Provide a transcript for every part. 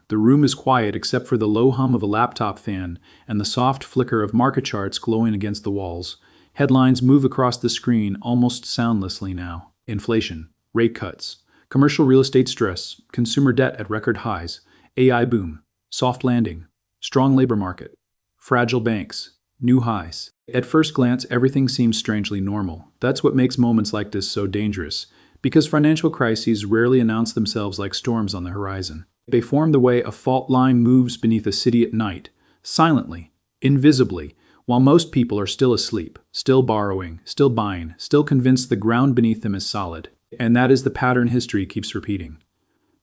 The room is quiet except for the low hum of a laptop fan and the soft flicker of market charts glowing against the walls. Headlines move across the screen almost soundlessly now. Inflation, rate cuts, commercial real estate stress, consumer debt at record highs, AI boom, soft landing, strong labor market, fragile banks, new highs. At first glance, everything seems strangely normal. That's what makes moments like this so dangerous, because financial crises rarely announce themselves like storms on the horizon. They form the way a fault line moves beneath a city at night, silently, invisibly, while most people are still asleep, still borrowing, still buying, still convinced the ground beneath them is solid. And that is the pattern history keeps repeating.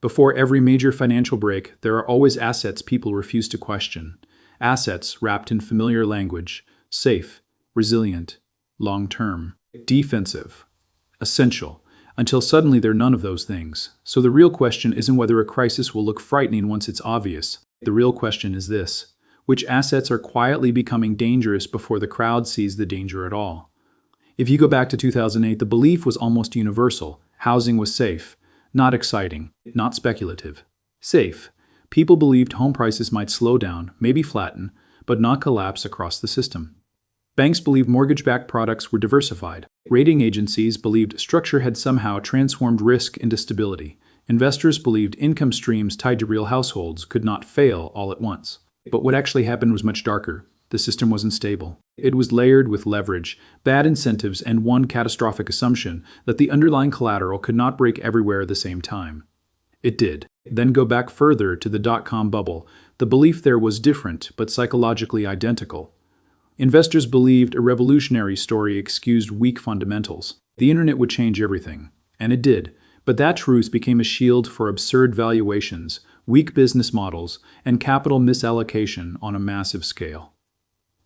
Before every major financial break, there are always assets people refuse to question. Assets wrapped in familiar language, safe, resilient, long-term, defensive, essential, until suddenly they're none of those things. So the real question isn't whether a crisis will look frightening once it's obvious. The real question is this: which assets are quietly becoming dangerous before the crowd sees the danger at all? If you go back to 2008, the belief was almost universal. Housing was safe, not exciting, not speculative. Safe. People believed home prices might slow down, maybe flatten, but not collapse across the system. Banks believed mortgage-backed products were diversified. Rating agencies believed structure had somehow transformed risk into stability. Investors believed income streams tied to real households could not fail all at once. But what actually happened was much darker. The system wasn't stable. It was layered with leverage, bad incentives, and one catastrophic assumption that the underlying collateral could not break everywhere at the same time. It did. Then go back further to the dot-com bubble. The belief there was different, but psychologically identical. Investors believed a revolutionary story excused weak fundamentals. The internet would change everything. And it did. But that truth became a shield for absurd valuations, weak business models, and capital misallocation on a massive scale.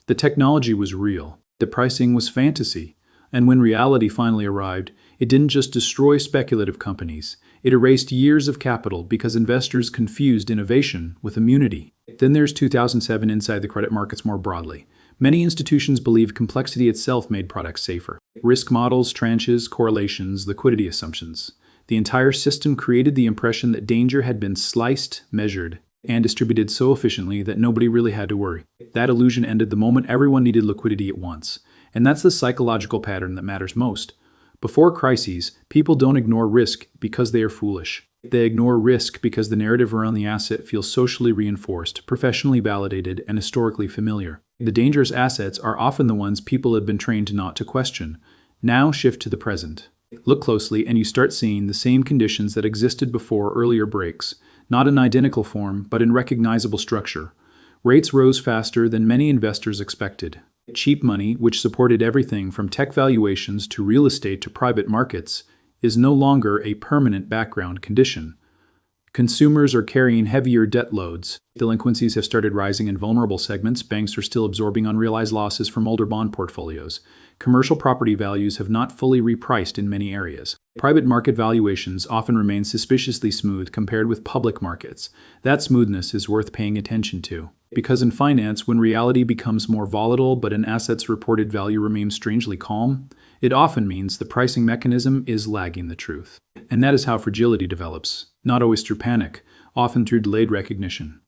The technology was real. The pricing was fantasy. And when reality finally arrived, it didn't just destroy speculative companies. It erased years of capital because investors confused innovation with immunity. Then there's 2007 inside the credit markets more broadly. Many institutions believed complexity itself made products safer. Risk models, tranches, correlations, liquidity assumptions. The entire system created the impression that danger had been sliced, measured, and distributed so efficiently that nobody really had to worry. That illusion ended the moment everyone needed liquidity at once. And that's the psychological pattern that matters most. Before crises, people don't ignore risk because they are foolish. They ignore risk because the narrative around the asset feels socially reinforced, professionally validated, and historically familiar. The dangerous assets are often the ones people have been trained not to question. Now shift to the present. Look closely and you start seeing the same conditions that existed before earlier breaks, not in identical form, but in recognizable structure. Rates rose faster than many investors expected. Cheap money, which supported everything from tech valuations to real estate to private markets, is no longer a permanent background condition. Consumers are carrying heavier debt loads. Delinquencies have started rising in vulnerable segments. Banks are still absorbing unrealized losses from older bond portfolios. Commercial property values have not fully repriced in many areas. Private market valuations often remain suspiciously smooth compared with public markets. That smoothness is worth paying attention to. Because in finance, when reality becomes more volatile but an asset's reported value remains strangely calm, it often means the pricing mechanism is lagging the truth. And that is how fragility develops, not always through panic, often through delayed recognition.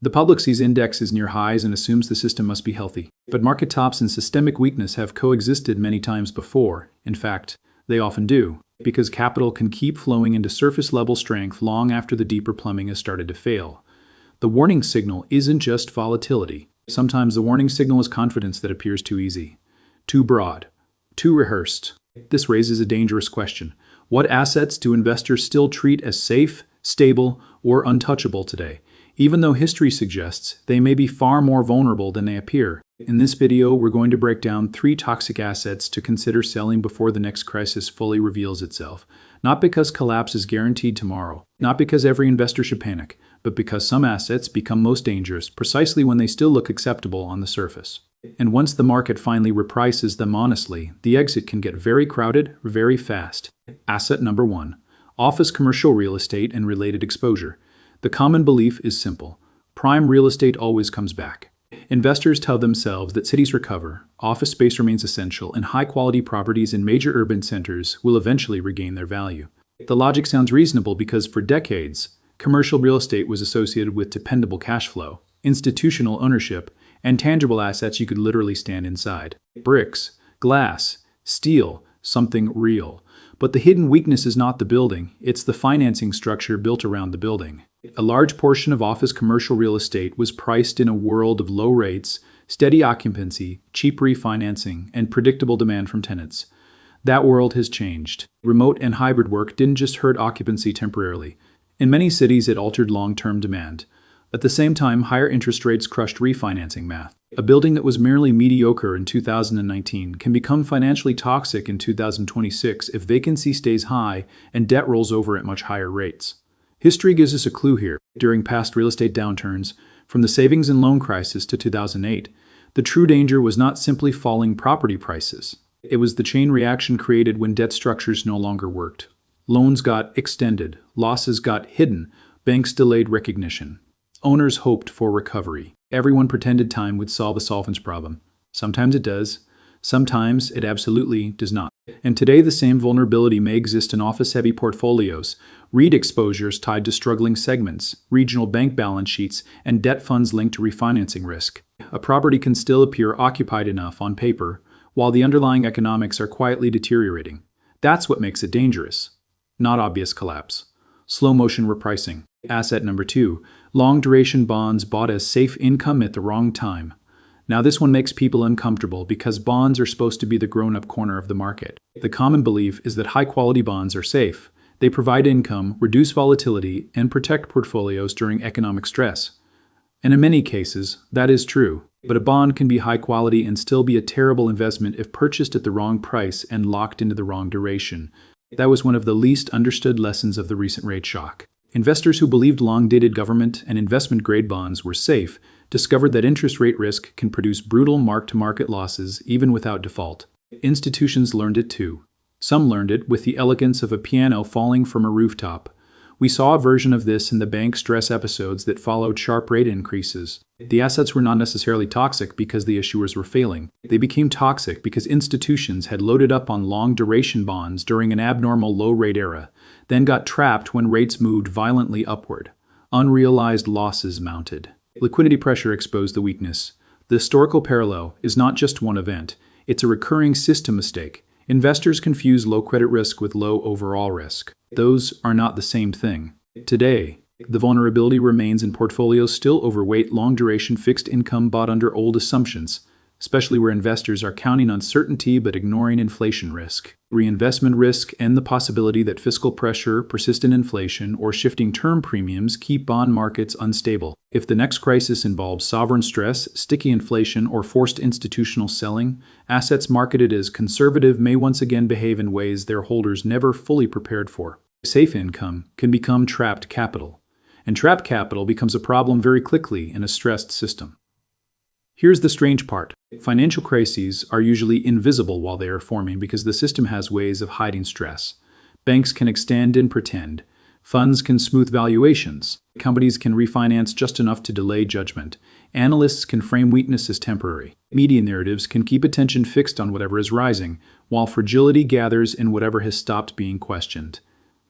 The public sees indexes near highs and assumes the system must be healthy. But market tops and systemic weakness have coexisted many times before. In fact, they often do, because capital can keep flowing into surface-level strength long after the deeper plumbing has started to fail. The warning signal isn't just volatility. Sometimes the warning signal is confidence that appears too easy, too broad, too rehearsed. This raises a dangerous question. What assets do investors still treat as safe, stable, or untouchable today, even though history suggests they may be far more vulnerable than they appear? In this video, we're going to break down 3 toxic assets to consider selling before the next crisis fully reveals itself. Not because collapse is guaranteed tomorrow, not because every investor should panic, but because some assets become most dangerous precisely when they still look acceptable on the surface. And once the market finally reprices them honestly, the exit can get very crowded very fast. Asset number 1. Office commercial real estate and related exposure. The common belief is simple. Prime real estate always comes back. Investors tell themselves that cities recover, office space remains essential, and high-quality properties in major urban centers will eventually regain their value. The logic sounds reasonable because for decades, Commercial real estate was associated with dependable cash flow, institutional ownership, and tangible assets you could literally stand inside. Bricks, glass, steel, something real. But the hidden weakness is not the building, it's the financing structure built around the building. A large portion of office commercial real estate was priced in a world of low rates, steady occupancy, cheap refinancing, and predictable demand from tenants. That world has changed. Remote and hybrid work didn't just hurt occupancy temporarily. In many cities, it altered long-term demand. At the same time, higher interest rates crushed refinancing math. A building that was merely mediocre in 2019 can become financially toxic in 2026 if vacancy stays high and debt rolls over at much higher rates. History gives us a clue here. During past real estate downturns, from the savings and loan crisis to 2008, the true danger was not simply falling property prices. It was the chain reaction created when debt structures no longer worked. Loans got extended, losses got hidden, banks delayed recognition. Owners hoped for recovery. Everyone pretended time would solve the solvent's problem. Sometimes it does. Sometimes it absolutely does not. And today the same vulnerability may exist in office-heavy portfolios, REIT exposures tied to struggling segments, regional bank balance sheets, and debt funds linked to refinancing risk. A property can still appear occupied enough on paper, while the underlying economics are quietly deteriorating. That's what makes it dangerous. Not obvious collapse. Slow-motion repricing. Asset number 2. Long-duration bonds bought as safe income at the wrong time. Now this one makes people uncomfortable because bonds are supposed to be the grown-up corner of the market. The common belief is that high-quality bonds are safe. They provide income, reduce volatility, and protect portfolios during economic stress. And in many cases, that is true. But a bond can be high quality and still be a terrible investment if purchased at the wrong price and locked into the wrong duration. That was one of the least understood lessons of the recent rate shock. Investors who believed long-dated government and investment-grade bonds were safe discovered that interest rate risk can produce brutal mark-to-market losses even without default. Institutions learned it too. Some learned it with the elegance of a piano falling from a rooftop. We saw a version of this in the bank stress episodes that followed sharp rate increases. The assets were not necessarily toxic because the issuers were failing. They became toxic because institutions had loaded up on long-duration bonds during an abnormal low-rate era, then got trapped when rates moved violently upward. Unrealized losses mounted. Liquidity pressure exposed the weakness. The historical parallel is not just one event, it's a recurring system mistake. Investors confuse low credit risk with low overall risk. Those are not the same thing. Today, the vulnerability remains in portfolios still overweight long-duration fixed income bought under old assumptions, especially where investors are counting on certainty but ignoring inflation risk, reinvestment risk, and the possibility that fiscal pressure, persistent inflation, or shifting term premiums keep bond markets unstable. If the next crisis involves sovereign stress, sticky inflation, or forced institutional selling, assets marketed as conservative may once again behave in ways their holders never fully prepared for. Safe income can become trapped capital, and trapped capital becomes a problem very quickly in a stressed system. Here's the strange part. Financial crises are usually invisible while they are forming because the system has ways of hiding stress. Banks can extend and pretend. Funds can smooth valuations. Companies can refinance just enough to delay judgment. Analysts can frame weakness as temporary. Media narratives can keep attention fixed on whatever is rising, while fragility gathers in whatever has stopped being questioned.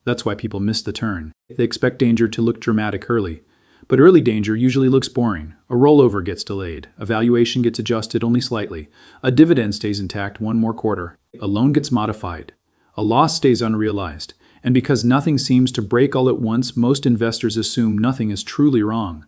That's why people miss the turn. They expect danger to look dramatic early. But early danger usually looks boring. A rollover gets delayed. A valuation gets adjusted only slightly. A dividend stays intact one more quarter. A loan gets modified. A loss stays unrealized. And because nothing seems to break all at once, most investors assume nothing is truly wrong.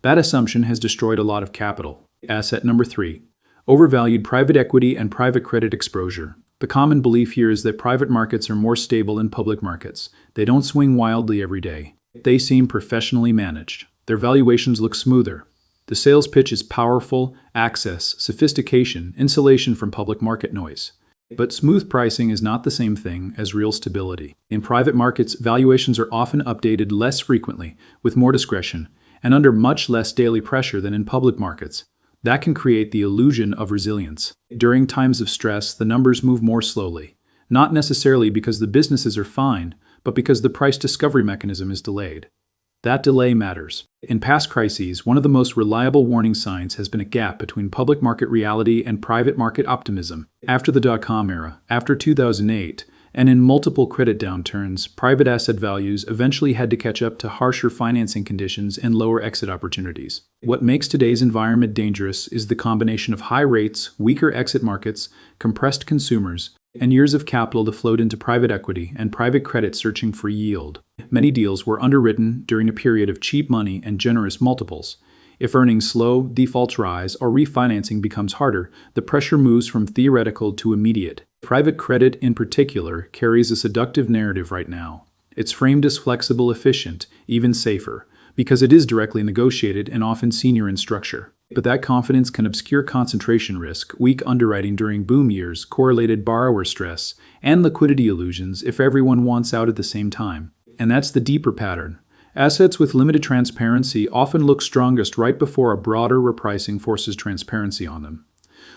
That assumption has destroyed a lot of capital. Asset number 3. Overvalued private equity and private credit exposure. The common belief here is that private markets are more stable than public markets. They don't swing wildly every day. They seem professionally managed. Their valuations look smoother. The sales pitch is powerful, access, sophistication, insulation from public market noise. But smooth pricing is not the same thing as real stability. In private markets, valuations are often updated less frequently, with more discretion, and under much less daily pressure than in public markets. That can create the illusion of resilience. During times of stress, the numbers move more slowly, not necessarily because the businesses are fine, but because the price discovery mechanism is delayed. That delay matters. In past crises, one of the most reliable warning signs has been a gap between public market reality and private market optimism. After the dot-com era, after 2008, And in multiple credit downturns, private asset values eventually had to catch up to harsher financing conditions and lower exit opportunities. What makes today's environment dangerous is the combination of high rates, weaker exit markets, compressed consumers, and years of capital to float into private equity and private credit searching for yield. Many deals were underwritten during a period of cheap money and generous multiples. If earnings slow, defaults rise, or refinancing becomes harder, the pressure moves from theoretical to immediate. Private credit, in particular, carries a seductive narrative right now. It's framed as flexible, efficient, even safer, because it is directly negotiated and often senior in structure. But that confidence can obscure concentration risk, weak underwriting during boom years, correlated borrower stress, and liquidity illusions if everyone wants out at the same time. And that's the deeper pattern. Assets with limited transparency often look strongest right before a broader repricing forces transparency on them.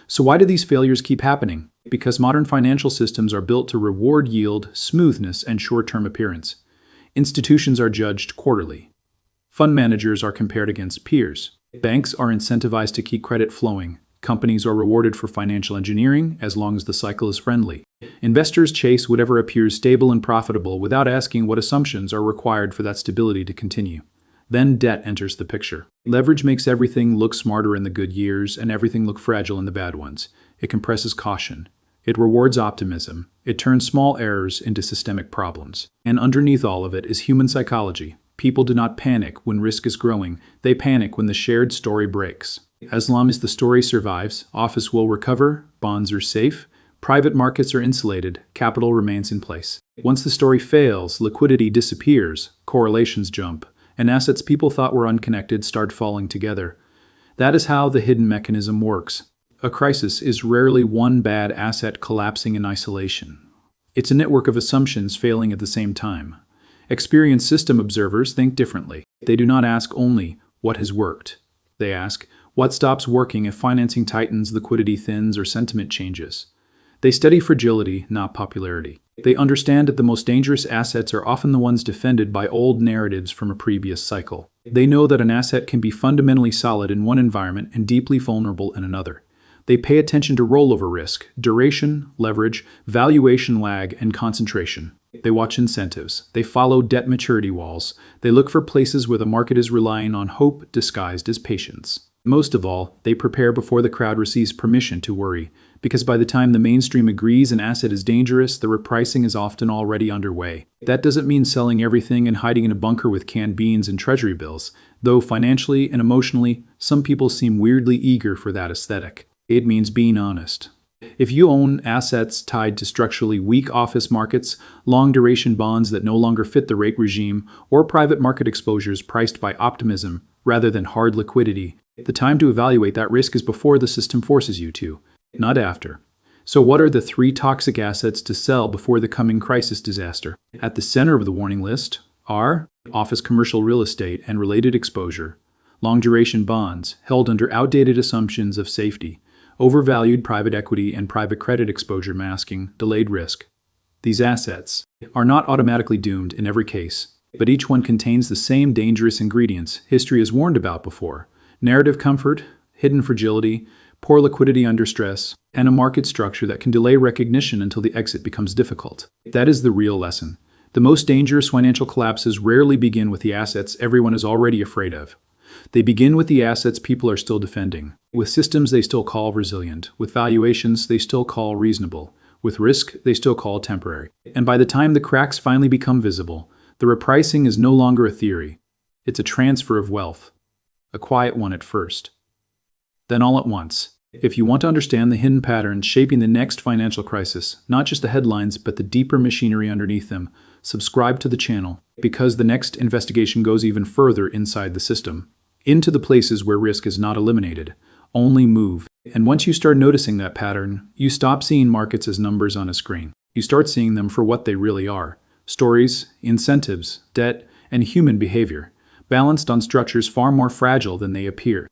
So why do these failures keep happening? Because modern financial systems are built to reward yield, smoothness, and short-term appearance. Institutions are judged quarterly. Fund managers are compared against peers. Banks are incentivized to keep credit flowing. Companies are rewarded for financial engineering as long as the cycle is friendly. Investors chase whatever appears stable and profitable without asking what assumptions are required for that stability to continue. Then debt enters the picture. Leverage makes everything look smarter in the good years and everything look fragile in the bad ones. It compresses caution. It rewards optimism. It turns small errors into systemic problems. And underneath all of it is human psychology. People do not panic when risk is growing. They panic when the shared story breaks. As long as the story survives, office will recover, bonds are safe, private markets are insulated, capital remains in place. Once the story fails, liquidity disappears, correlations jump, and assets people thought were unconnected start falling together. That is how the hidden mechanism works. A crisis is rarely one bad asset collapsing in isolation. It's a network of assumptions failing at the same time. Experienced system observers think differently. They do not ask only, what has worked? They ask, what stops working if financing tightens, liquidity thins, or sentiment changes? They study fragility, not popularity. They understand that the most dangerous assets are often the ones defended by old narratives from a previous cycle. They know that an asset can be fundamentally solid in one environment and deeply vulnerable in another. They pay attention to rollover risk, duration, leverage, valuation lag, and concentration. They watch incentives. They follow debt maturity walls. They look for places where the market is relying on hope disguised as patience. Most of all, they prepare before the crowd receives permission to worry, because by the time the mainstream agrees an asset is dangerous, the repricing is often already underway. That doesn't mean selling everything and hiding in a bunker with canned beans and treasury bills, though financially and emotionally, some people seem weirdly eager for that aesthetic. It means being honest. If you own assets tied to structurally weak office markets, long-duration bonds that no longer fit the rate regime, or private market exposures priced by optimism rather than hard liquidity, the time to evaluate that risk is before the system forces you to, not after. So what are the 3 toxic assets to sell before the coming crisis disaster? At the center of the warning list are office commercial real estate and related exposure, long-duration bonds held under outdated assumptions of safety, overvalued private equity and private credit exposure masking delayed risk. These assets are not automatically doomed in every case, but each one contains the same dangerous ingredients history has warned about before: narrative comfort, hidden fragility, poor liquidity under stress, and a market structure that can delay recognition until the exit becomes difficult. That is the real lesson. The most dangerous financial collapses rarely begin with the assets everyone is already afraid of. They begin with the assets people are still defending, with systems they still call resilient, with valuations they still call reasonable, with risk they still call temporary. And by the time the cracks finally become visible, the repricing is no longer a theory. It's a transfer of wealth. A quiet one at first, then all at once. If you want to understand the hidden patterns shaping the next financial crisis, not just the headlines but the deeper machinery underneath them, subscribe to the channel, because the next investigation goes even further inside the system, into the places where risk is not eliminated, only moved. And once you start noticing that pattern, you stop seeing markets as numbers on a screen. You start seeing them for what they really are: stories, incentives, debt, and human behavior, balanced on structures far more fragile than they appear.